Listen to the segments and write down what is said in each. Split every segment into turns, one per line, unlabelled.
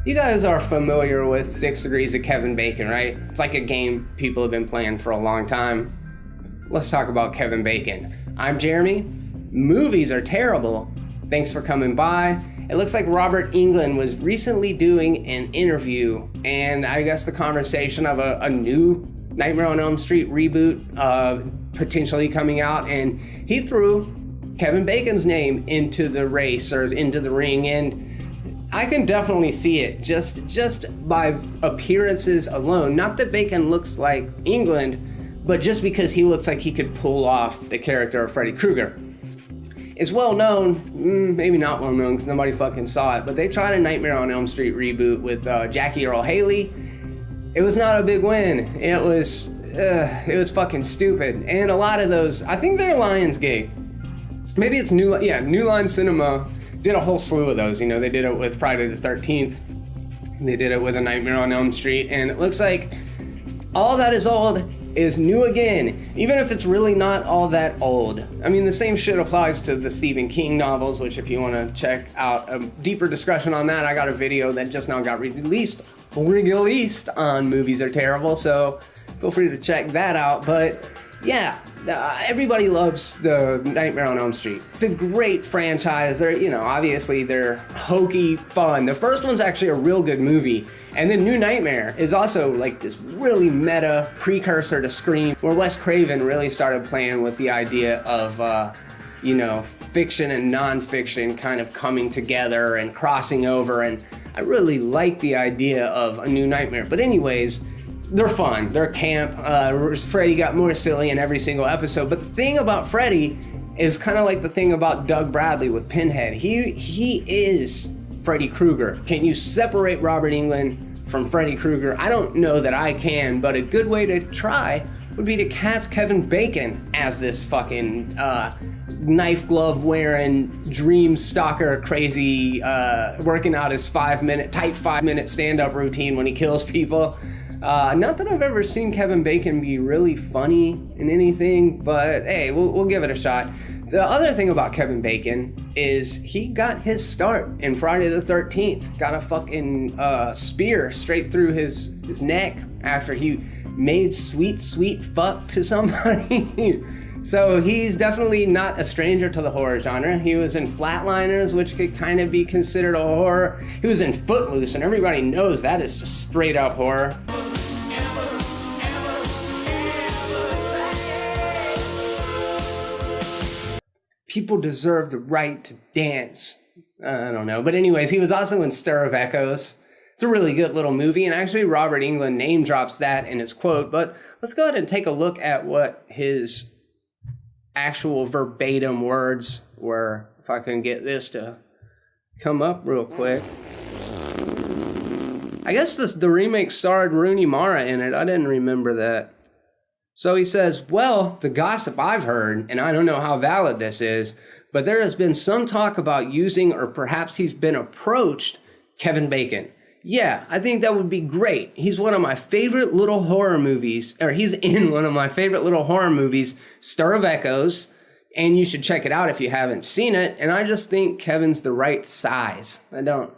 You guys are familiar with 6 Degrees of Kevin Bacon, right? It's like a game people have been playing for a long time. Let's talk about Kevin Bacon. I'm Jeremy. Movies are terrible. Thanks for coming by. It looks like Robert Englund was recently doing an interview, and I guess the conversation of a new Nightmare on Elm Street reboot potentially coming out, and he threw Kevin Bacon's name into the race or into the ring, and I can definitely see it just by appearances alone. Not that Bacon looks like Englund, but just because he looks like he could pull off the character of Freddy Krueger. It's well known, maybe not well known because nobody fucking saw it, but they tried a Nightmare on Elm Street reboot with Jackie Earle Haley. It was not a big win. It was fucking stupid. And a lot of those, I think they're Lionsgate. Maybe it's New Line Cinema did a whole slew of those. You know, they did it with Friday the 13th. They did it with A Nightmare on Elm Street. And it looks like all that is old is new again, even if it's really not all that old. I mean, the same shit applies to the Stephen King novels, which if you want to check out a deeper discussion on that, I got a video that just now got released on Movies Are Terrible, so feel free to check that out. But yeah, everybody loves the Nightmare on Elm Street. It's a great franchise. Obviously they're hokey fun. The first one's actually a real good movie. And then New Nightmare is also like this really meta precursor to Scream, where Wes Craven really started playing with the idea of, fiction and nonfiction kind of coming together and crossing over. And I really like the idea of A New Nightmare. But anyways, they're fun, they're camp. Freddy got more silly in every single episode. But the thing about Freddy is kind of like the thing about Doug Bradley with Pinhead. He is Freddy Krueger. Can you separate Robert Englund from Freddy Krueger? I don't know that I can, but a good way to try would be to cast Kevin Bacon as this fucking knife glove wearing dream stalker crazy working out his 5 minute stand-up routine when he kills people. Not that I've ever seen Kevin Bacon be really funny in anything, but hey, we'll give it a shot. The other thing about Kevin Bacon is he got his start in Friday the 13th. Got a fucking spear straight through his neck after he made sweet fuck to somebody. So he's definitely not a stranger to the horror genre. He was in Flatliners, which could kind of be considered a horror. He was in Footloose, and everybody knows that is just straight up horror. People deserve the right to dance. I don't know. But anyways, he was also in Stir of Echoes. It's a really good little movie, and actually Robert Englund name drops that in his quote. But let's go ahead and take a look at what his actual verbatim words were, if I can get this to come up real quick. I guess the remake starred Rooney Mara in it. I didn't remember that. So he says, well, the gossip I've heard, and I don't know how valid this is, but there has been some talk about using, or perhaps he's been approached, Kevin Bacon. Yeah, I think that would be great. He's one of my favorite little horror movies, or he's in one of my favorite little horror movies, Stir of Echoes, and you should check it out if you haven't seen it. And I just think Kevin's the right size. I don't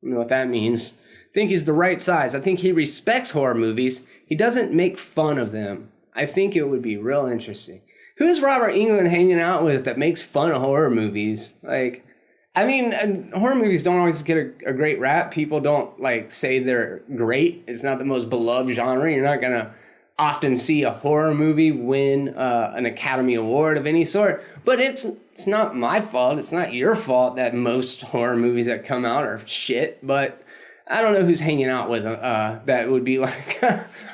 know what that means. I think he's the right size. I think he respects horror movies. He doesn't make fun of them. I think it would be real interesting. Who's Robert Englund hanging out with that makes fun of horror movies? Horror movies don't always get a great rap. People don't say they're great. It's not the most beloved genre. You're not gonna often see a horror movie win an Academy Award of any sort. But it's not my fault. It's not your fault that most horror movies that come out are shit. But I don't know who's hanging out with that would be like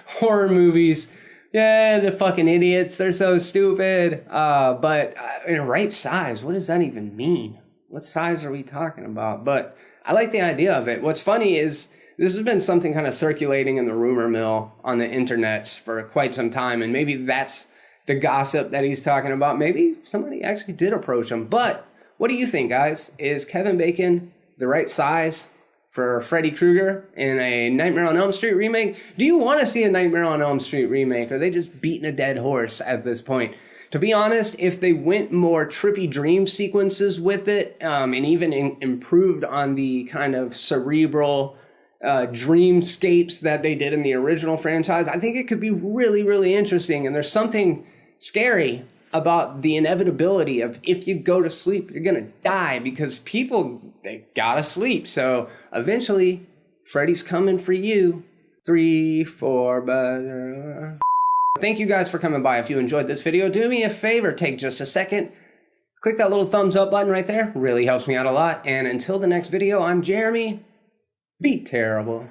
horror movies. Yeah, the fucking idiots. They're so stupid. But in a right size, what does that even mean? What size are we talking about? But I like the idea of it. What's funny is this has been something kind of circulating in the rumor mill on the internets for quite some time. And maybe that's the gossip that he's talking about. Maybe somebody actually did approach him. But what do you think, guys? Is Kevin Bacon the right size for Freddy Krueger in a Nightmare on Elm Street remake? Do you want to see a Nightmare on Elm Street remake? Or are they just beating a dead horse at this point? To be honest, if they went more trippy dream sequences with it, and even improved on the kind of cerebral dreamscapes that they did in the original franchise, I think it could be really, really interesting. And there's something scary about the inevitability of, if you go to sleep, you're gonna die, because people, they gotta sleep. So eventually, Freddy's coming for you. 3, 4, but... Thank you guys for coming by. If you enjoyed this video, do me a favor, take just a second, click that little thumbs up button right there. Really helps me out a lot. And until the next video, I'm Jeremy. Be terrible.